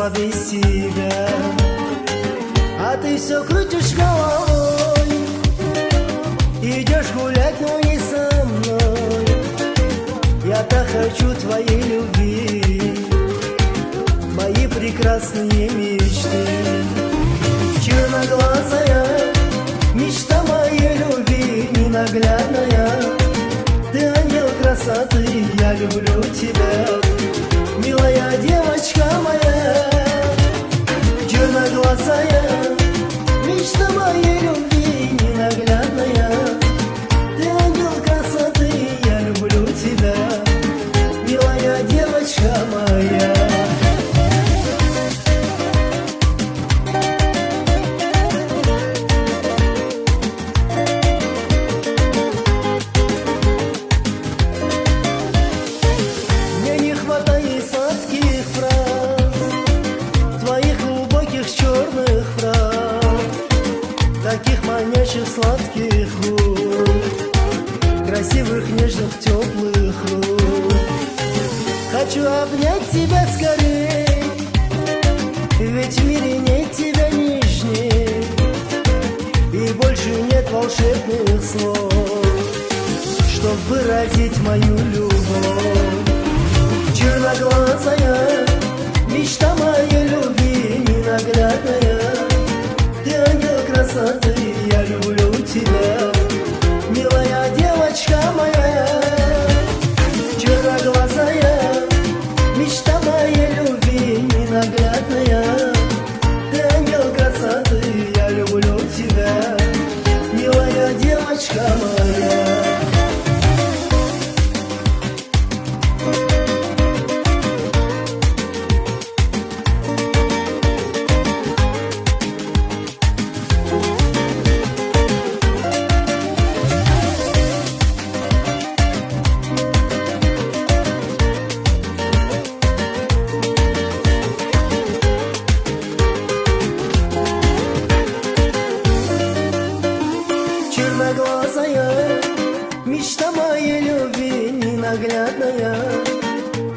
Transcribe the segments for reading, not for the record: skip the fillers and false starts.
сама без тебя. А ты все крутишь головой, идешь гулять, но не со мной. Я так хочу твоей любви, мои прекрасные мечты. Черноглазая, мечта моей любви ненаглядная. Ты ангел красоты, я люблю тебя, милая девочка моя. Черноглазая, мечта моей любви ненаглядная. Ты ангел красоты, я люблю тебя, милая девочка моя. Мне не хватает сладких фраз, твоих глубоких черных фраз, таких манящих сладких губ, красивых нежных теплых рук. Хочу обнять тебя скорей, ведь в мире нет тебя нежней, и больше нет волшебных слов, чтоб выразить мою любовь. Черноглазая, мечта моей любви ненаглядная. Ты ангел красоты, я люблю тебя, милая девочка моя. Черноглазая, мечта моей любви ненаглядная. Ты ангел красоты, я люблю тебя, милая девочка моя. Черноглазая, мечта моей любви ненаглядная.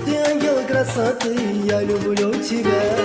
Ты ангел красоты, я люблю тебя,